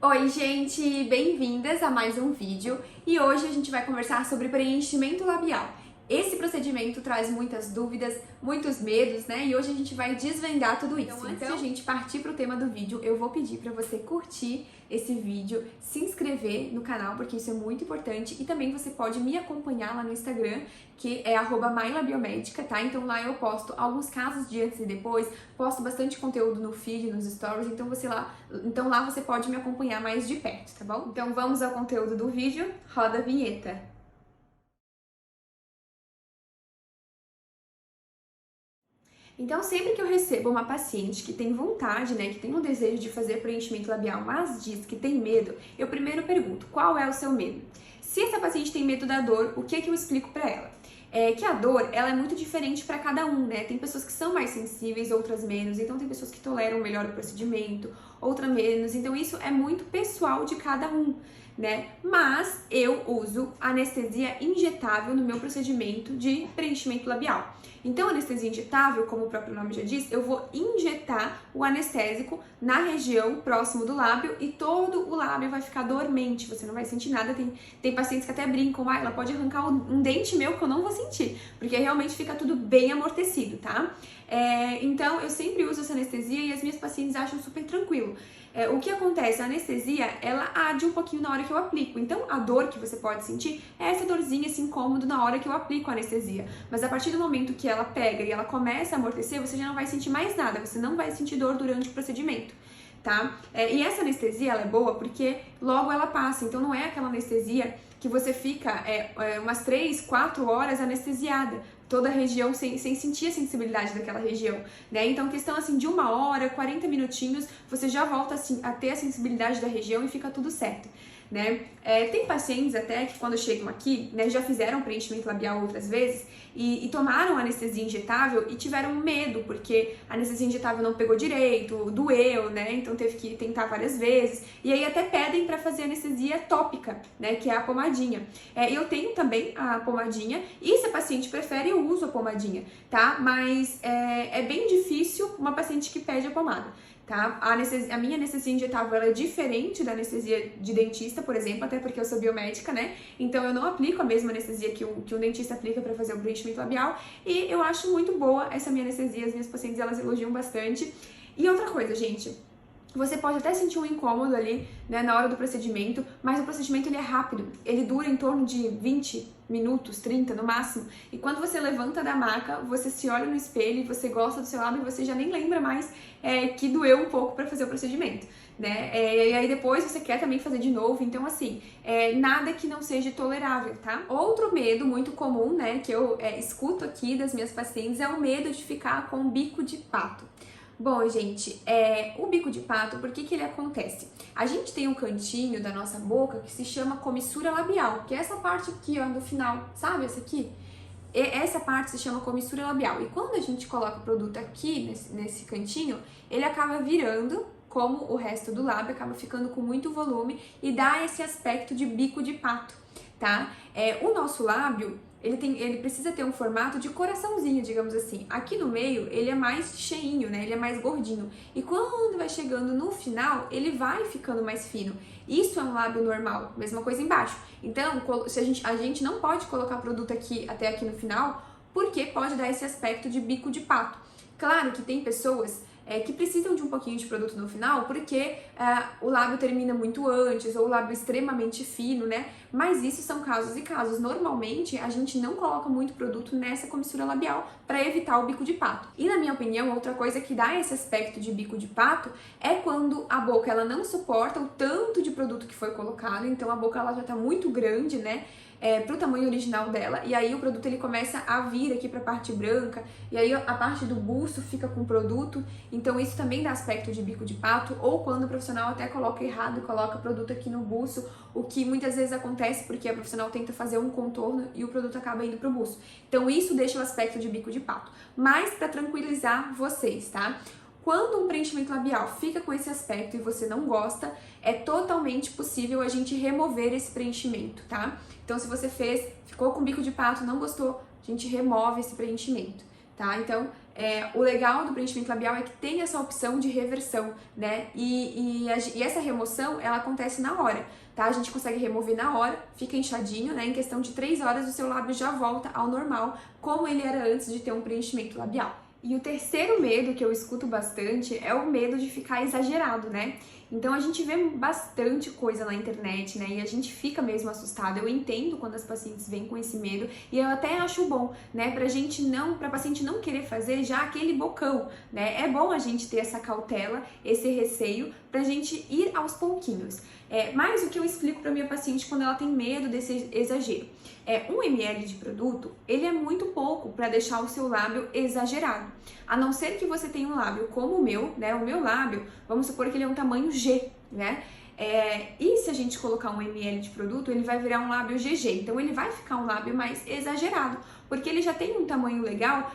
Oi, gente! Bem-vindas a mais um vídeo e hoje a gente vai conversar sobre preenchimento labial. Esse procedimento traz muitas dúvidas, muitos medos, né? E hoje a gente vai desvendar tudo isso. Então, antes de a gente partir para o tema do vídeo, eu vou pedir para você curtir esse vídeo, se inscrever no canal, porque isso é muito importante, e também você pode me acompanhar lá no Instagram, que é @mylabiomédica, tá? Então lá eu posto alguns casos de antes e depois, posto bastante conteúdo no feed, nos stories, então lá você pode me acompanhar mais de perto, tá bom? Então vamos ao conteúdo do vídeo, roda a vinheta. Então, sempre que eu recebo uma paciente que tem vontade, né, que tem um desejo de fazer preenchimento labial, mas diz que tem medo, eu primeiro pergunto, qual é o seu medo? Se essa paciente tem medo da dor, o que é que eu explico pra ela? É que a dor, ela é muito diferente para cada um, né? Tem pessoas que são mais sensíveis, outras menos. Então, tem pessoas que toleram melhor o procedimento, outras menos. Então, isso é muito pessoal de cada um, né? Mas eu uso anestesia injetável no meu procedimento de preenchimento labial. Então, anestesia injetável, como o próprio nome já diz, eu vou injetar o anestésico na região próximo do lábio e todo o lábio vai ficar dormente, você não vai sentir nada. Tem pacientes que até brincam, ela pode arrancar um dente meu que eu não vou sentir, porque realmente fica tudo bem amortecido, tá? Então, eu sempre uso essa anestesia e as minhas pacientes acham super tranquilo. O que acontece? A anestesia, ela arde um pouquinho na hora que eu aplico. Então, a dor que você pode sentir é essa dorzinha, esse incômodo na hora que eu aplico a anestesia. Mas a partir do momento que ela pega e ela começa a amortecer, você já não vai sentir mais nada. Você não vai sentir dor durante o procedimento, tá? E essa anestesia, ela é boa porque logo ela passa. Então, não é aquela anestesia que você fica umas 3, 4 horas anestesiada, toda a região sem sentir a sensibilidade daquela região, né? Então, questão assim de 1 hora, 40 minutinhos, você já volta assim a ter a sensibilidade da região e fica tudo certo, né? Tem pacientes até que quando chegam aqui, né, já fizeram preenchimento labial outras vezes e tomaram anestesia injetável e tiveram medo, porque a anestesia injetável não pegou direito, doeu, né? Então teve que tentar várias vezes. E aí até pedem para fazer anestesia tópica, né? Que é a pomadinha. Eu tenho também a pomadinha e se a paciente prefere, eu uso a pomadinha, tá? Mas é bem difícil uma paciente que pede a pomada. Tá? A minha anestesia injetável ela é diferente da anestesia de dentista, por exemplo, até porque eu sou biomédica, né? Então eu não aplico a mesma anestesia que um dentista aplica para fazer o preenchimento labial e eu acho muito boa essa minha anestesia, as minhas pacientes elas elogiam bastante. E outra coisa, gente, você pode até sentir um incômodo ali, né, na hora do procedimento, mas o procedimento ele é rápido, ele dura em torno de 20 minutos, 30 no máximo, e quando você levanta da maca, você se olha no espelho e você gosta do seu lábio e você já nem lembra mais que doeu um pouco para fazer o procedimento, né, e aí depois você quer também fazer de novo, então assim, nada que não seja tolerável, tá? Outro medo muito comum, né, que eu escuto aqui das minhas pacientes é o medo de ficar com bico de pato. Bom, gente, o bico de pato, por que ele acontece? A gente tem um cantinho da nossa boca que se chama comissura labial, que é essa parte aqui, ó, do final, sabe essa aqui? Essa parte se chama comissura labial. E quando a gente coloca o produto aqui, nesse cantinho, ele acaba virando, como o resto do lábio, acaba ficando com muito volume e dá esse aspecto de bico de pato, tá? O nosso lábio, ele precisa ter um formato de coraçãozinho, digamos assim. Aqui no meio, ele é mais cheinho, né? Ele é mais gordinho. E quando vai chegando no final, ele vai ficando mais fino. Isso é um lábio normal, mesma coisa embaixo. Então, se a gente não pode colocar produto até aqui no final, porque pode dar esse aspecto de bico de pato. Claro que tem pessoas que precisam de um pouquinho de produto no final, porque o lábio termina muito antes, ou o lábio extremamente fino, né? Mas isso são casos e casos. Normalmente, a gente não coloca muito produto nessa comissura labial para evitar o bico de pato. E na minha opinião, outra coisa que dá esse aspecto de bico de pato é quando a boca ela não suporta o tanto de produto que foi colocado, então a boca ela já tá muito grande, né? Pro tamanho original dela, e aí o produto ele começa a vir aqui pra parte branca, e aí a parte do buço fica com o produto, então isso também dá aspecto de bico de pato, ou quando o profissional até coloca errado e coloca produto aqui no buço, o que muitas vezes acontece porque a profissional tenta fazer um contorno e o produto acaba indo pro buço. Então isso deixa o aspecto de bico de pato. Mas pra tranquilizar vocês, tá? Quando um preenchimento labial fica com esse aspecto e você não gosta, é totalmente possível a gente remover esse preenchimento, tá? Então, se você ficou com bico de pato, não gostou, a gente remove esse preenchimento, tá? Então, o legal do preenchimento labial é que tem essa opção de reversão, né? E essa remoção, ela acontece na hora, tá? A gente consegue remover na hora, fica inchadinho, né? Em questão de 3 horas o seu lábio já volta ao normal, como ele era antes de ter um preenchimento labial. E o terceiro medo que eu escuto bastante é o medo de ficar exagerado, né? Então a gente vê bastante coisa na internet, né? E a gente fica mesmo assustado. Eu entendo quando as pacientes vêm com esse medo e eu até acho bom, né? Pra paciente não querer fazer já aquele bocão, né? É bom a gente ter essa cautela, esse receio, pra gente ir aos pouquinhos. Mas o que eu explico pra minha paciente quando ela tem medo desse exagero? 1 ml de produto, ele é muito pouco para deixar o seu lábio exagerado. A não ser que você tenha um lábio como o meu, né? O meu lábio, vamos supor que ele é um tamanho G, né? E se a gente colocar 1 ml de produto, ele vai virar um lábio GG. Então ele vai ficar um lábio mais exagerado, porque ele já tem um tamanho legal,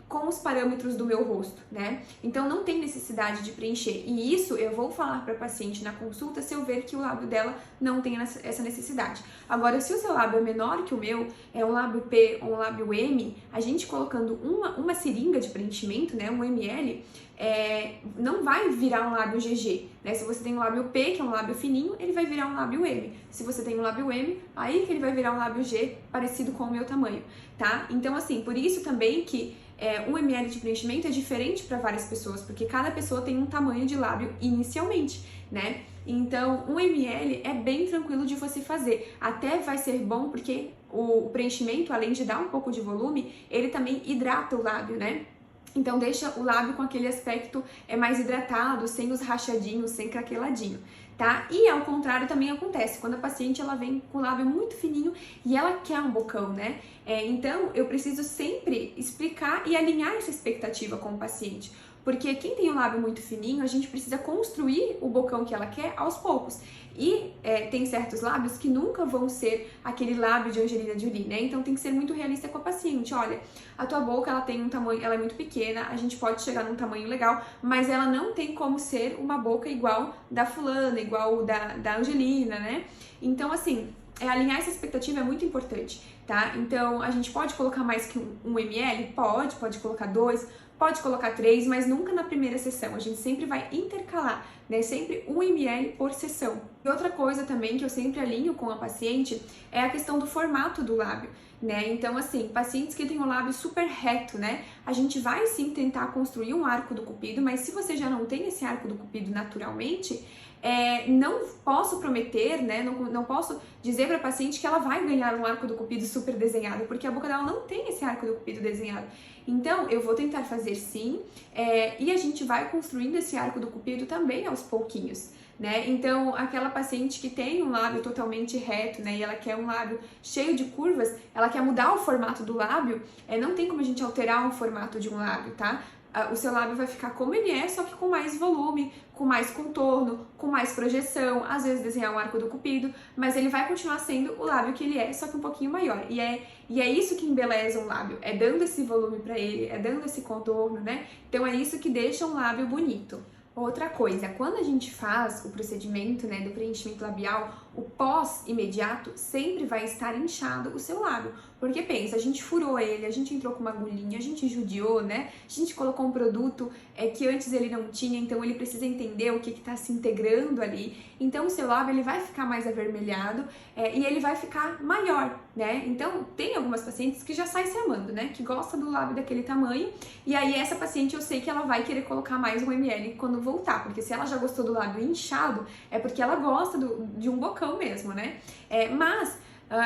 com os parâmetros do meu rosto, né? Então não tem necessidade de preencher. E isso eu vou falar para a paciente na consulta se eu ver que o lábio dela não tem essa necessidade. Agora, se o seu lábio é menor que o meu, é um lábio P ou um lábio M, a gente colocando uma seringa de preenchimento, né, 1 ml, não vai virar um lábio GG, né? Se você tem um lábio P, que é um lábio fininho, ele vai virar um lábio M. Se você tem um lábio M, aí que ele vai virar um lábio G, parecido com o meu tamanho, tá? Então, assim, por isso também que 1 ml de preenchimento é diferente para várias pessoas, porque cada pessoa tem um tamanho de lábio inicialmente, né? Então, 1 ml é bem tranquilo de você fazer. Até vai ser bom porque o preenchimento, além de dar um pouco de volume, ele também hidrata o lábio, né? Então deixa o lábio com aquele aspecto mais hidratado, sem os rachadinhos, sem craqueladinho, tá? E ao contrário também acontece, quando a paciente ela vem com o lábio muito fininho e ela quer um bocão, né? Então eu preciso sempre explicar e alinhar essa expectativa com o paciente. Porque quem tem o lábio muito fininho, a gente precisa construir o bocão que ela quer aos poucos. E tem certos lábios que nunca vão ser aquele lábio de Angelina Jolie, né? Então tem que ser muito realista com a paciente. Olha, a tua boca ela tem um tamanho, ela é muito pequena, a gente pode chegar num tamanho legal, mas ela não tem como ser uma boca igual da fulana, igual da Angelina, né? Então, assim, alinhar essa expectativa é muito importante, tá? Então, a gente pode colocar mais que 1 ml? Pode colocar 2, pode colocar 3, mas nunca na primeira sessão. A gente sempre vai intercalar, né? Sempre 1 ml por sessão. E outra coisa também que eu sempre alinho com a paciente é a questão do formato do lábio, né? Então, assim, pacientes que têm o lábio super reto, né? A gente vai sim tentar construir um arco do cupido, mas se você já não tem esse arco do cupido naturalmente, não posso prometer, né? Não posso dizer para a paciente que ela vai ganhar um arco do cupido super desenhado, porque a boca dela não tem esse arco do cupido desenhado. Então, eu vou tentar fazer sim, e a gente vai construindo esse arco do cupido também aos pouquinhos, né? Então, aquela paciente que tem um lábio totalmente reto, né, e ela quer um lábio cheio de curvas, ela quer mudar o formato do lábio, não tem como a gente alterar o formato de um lábio, tá? O seu lábio vai ficar como ele é, só que com mais volume, com mais contorno, com mais projeção, às vezes desenhar um arco do cupido, mas ele vai continuar sendo o lábio que ele é, só que um pouquinho maior. E é isso que embeleza um lábio, é dando esse volume para ele, é dando esse contorno, né? Então é isso que deixa um lábio bonito. Outra coisa, quando a gente faz o procedimento, né, do preenchimento labial, o pós-imediato sempre vai estar inchado o seu lábio. Porque pensa, a gente furou ele, a gente entrou com uma agulhinha, a gente judiou, né? A gente colocou um produto que antes ele não tinha, então ele precisa entender o que está se integrando ali. Então o seu lábio ele vai ficar mais avermelhado e ele vai ficar maior, né? Então tem algumas pacientes que já saem se amando, né? Que gosta do lábio daquele tamanho. E aí essa paciente eu sei que ela vai querer colocar mais 1 ml quando voltar, porque se ela já gostou do lábio inchado, é porque ela gosta de um bocão mesmo, né? Mas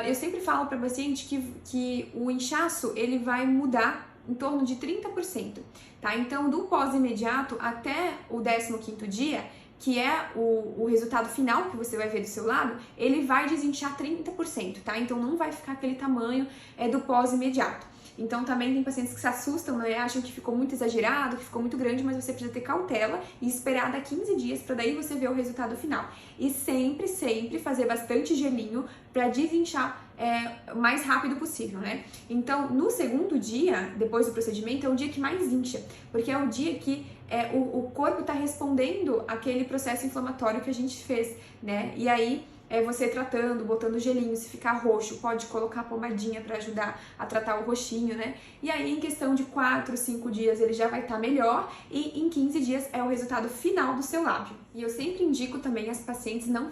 eu sempre falo para paciente que o inchaço ele vai mudar em torno de 30%, tá? Então, do pós-imediato até o 15º dia, que é o resultado final que você vai ver do seu lábio, ele vai desinchar 30%, tá? Então, não vai ficar aquele tamanho do pós-imediato. Então também tem pacientes que se assustam, né? Acham que ficou muito exagerado, que ficou muito grande, mas você precisa ter cautela e esperar dar 15 dias para daí você ver o resultado final. E sempre, sempre fazer bastante gelinho para desinchar o mais rápido possível, né? Então, no segundo dia, depois do procedimento, é o dia que mais incha, porque é o dia que o corpo está respondendo àquele processo inflamatório que a gente fez, né? E aí, você tratando, botando gelinho, se ficar roxo, pode colocar pomadinha para ajudar a tratar o roxinho, né? E aí, em questão de 4, 5 dias, ele já vai estar melhor e em 15 dias é o resultado final do seu lábio. E eu sempre indico também as pacientes não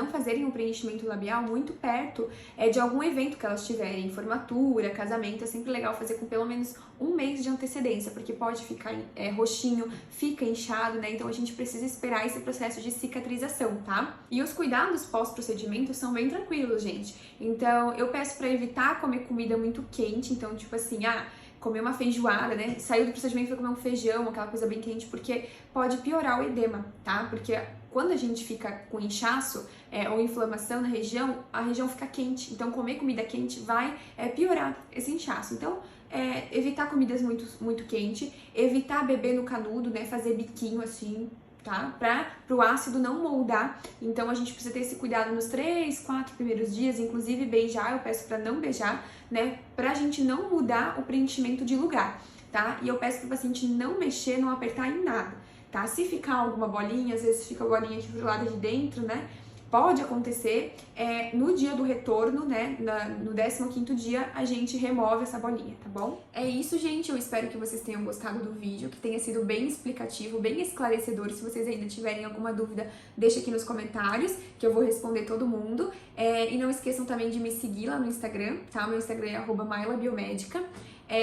fazerem o preenchimento labial muito perto de algum evento que elas tiverem, formatura, casamento. É sempre legal fazer com pelo menos um mês de antecedência, porque pode ficar roxinho, fica inchado, né? Então a gente precisa esperar esse processo de cicatrização, tá? E os cuidados pós-procedimento são bem tranquilos, gente. Então eu peço para evitar comer comida muito quente, então tipo assim, comer uma feijoada, né? Saiu do procedimento foi comer um feijão, aquela coisa bem quente, porque pode piorar o edema, tá? Porque quando a gente fica com inchaço ou inflamação na região, a região fica quente. Então, comer comida quente vai piorar esse inchaço. Então, evitar comidas muito quentes, evitar beber no canudo, né? Fazer biquinho assim, tá? Para o ácido não moldar. Então a gente precisa ter esse cuidado nos 3, 4 primeiros dias, inclusive beijar, eu peço para não beijar, né? Pra gente não mudar o preenchimento de lugar, tá? E eu peço para o paciente não mexer, não apertar em nada, tá? Se ficar alguma bolinha, às vezes fica a bolinha aqui pro lado de dentro, né? Pode acontecer, no dia do retorno, né, no 15º dia, a gente remove essa bolinha, tá bom? É isso, gente, eu espero que vocês tenham gostado do vídeo, que tenha sido bem explicativo, bem esclarecedor. Se vocês ainda tiverem alguma dúvida, deixa aqui nos comentários, que eu vou responder todo mundo. E não esqueçam também de me seguir lá no Instagram, tá? O meu Instagram é @mailabiomédica.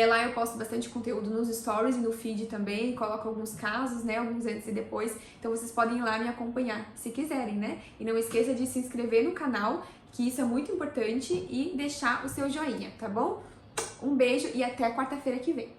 Lá eu posto bastante conteúdo nos stories e no feed também, coloco alguns casos, né, alguns antes e depois, então vocês podem ir lá me acompanhar, se quiserem, né? E não esqueça de se inscrever no canal, que isso é muito importante, e deixar o seu joinha, tá bom? Um beijo e até quarta-feira que vem.